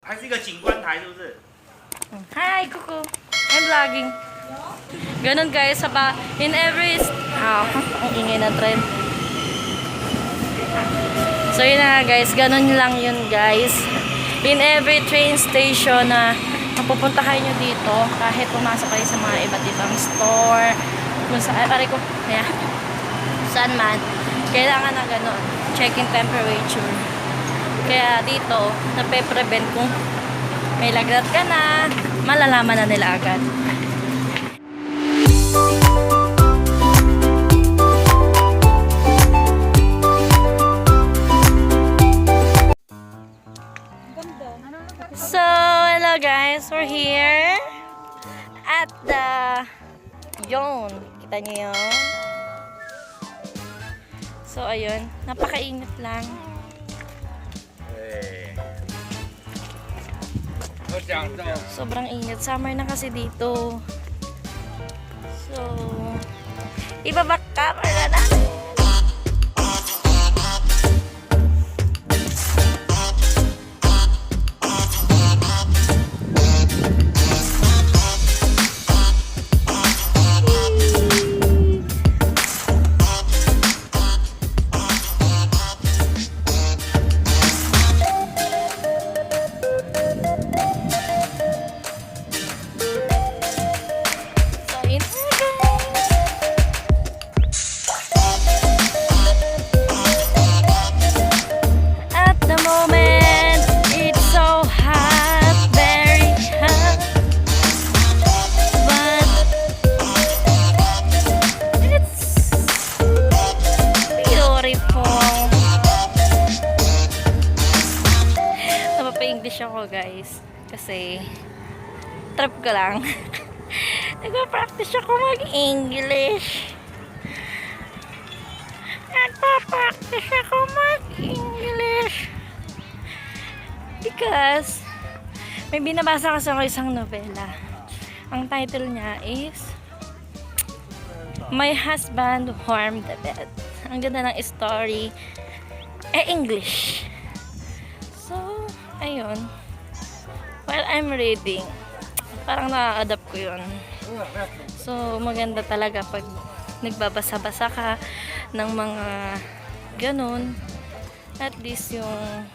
还是一个景观台，是不是？ Hi, Kuko. I'm vlogging. Ganun guys, in every... ang ingay na trend. So yun na guys, ganun lang yun guys. In every train station na mapupuntahan nyo dito, kahit pumasok kayo sa mga iba't ibang store, kung saan, saan man, kailangan na ganun, check-in temperature. Kaya dito, nape-prevent kung may lagnat ka na, malalaman na nila agad. So, hello guys, we're here at the Yon. Kita nyo yun? So, ayun, napakainit lang. Sobrang init. Summer na kasi dito. So, ibaback camera na. Napapa-English ako guys kasi trip ko lang. Nagpa-practice ako mag-English. Nagpa-practice ako mag-English because may binabasa kasi ako isang nobela. Ang title niya is My Husband Warmed the Bed. Ang ganda ng story. English. So, ayun. While I'm reading, parang na-adapt ko yun. So, maganda talaga pag nagbabasa-basa ka ng mga ganun. At least yung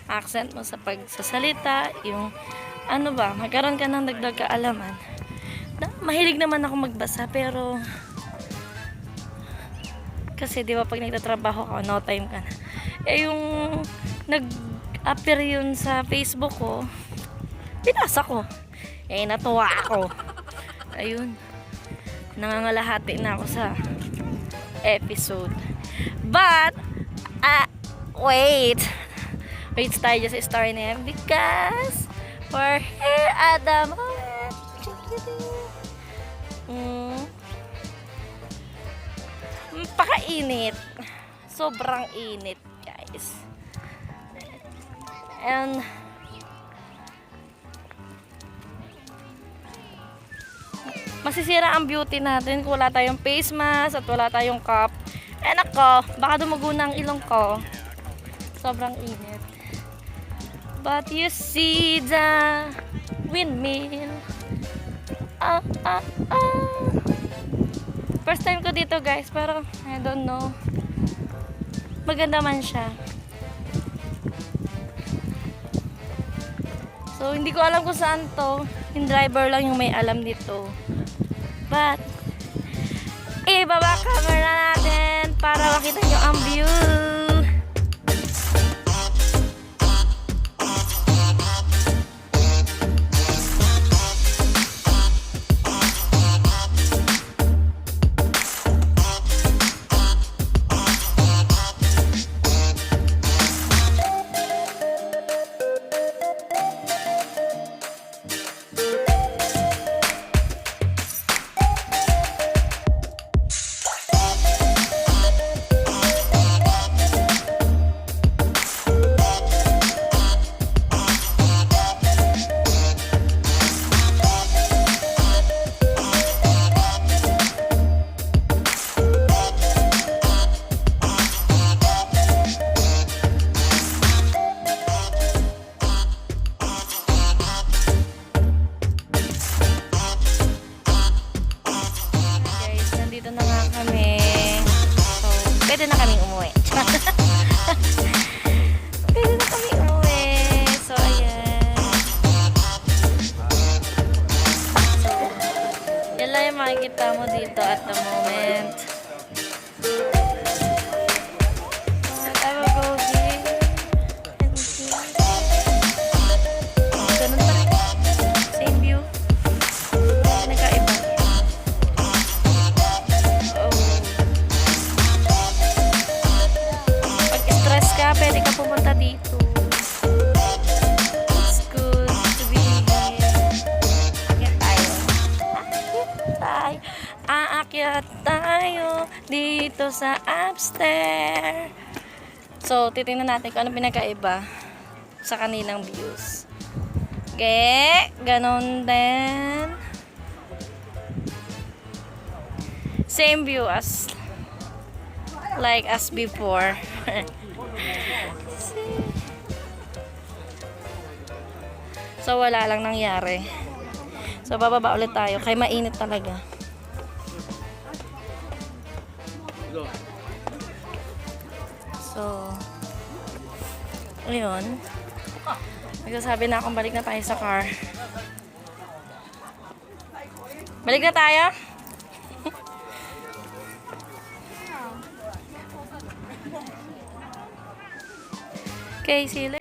accent mo sa pagsasalita, yung ano ba, magkaroon ka ng dagdag kaalaman. Mahilig naman ako magbasa, pero kasi di ba pag nagtatrabaho ka, no time ka na. Yung nag-appear yun sa Facebook ko, binasa ko. Natuwa ako. Ayun. Nangangalahati na ako sa episode. But, wait tayo sa story na yan because we're here at the moment. Pakainit. Sobrang init, guys. And masisira ang beauty natin kung wala tayong face mask at wala tayong cap. Nako, baka dumugo na ang ilong ko. Sobrang init. But you see the windmill. First time ko dito guys, pero I don't know. Maganda man siya. So, hindi ko alam kung saan to. Yung driver lang yung may alam dito. But, ibaba camera natin para makita nyo ang view. makikita mo dito at the moment. I will go here and see. Ganun pa rin. Same view. Nagkaiba. Oh. Pag stress ka, pwede ka pumunta dito. It's good to be here. Aakyat tayo dito sa upstairs. So, titingnan natin kung ano pinakaiba sa kanilang views. Okay, ganon din. Same view as like as before. So, wala lang nangyari. So, bababa ulit tayo. Kaya mainit talaga. So, ayun. Nagsasabi na akong balik na tayo sa car. Balik na tayo? Okay, see you later.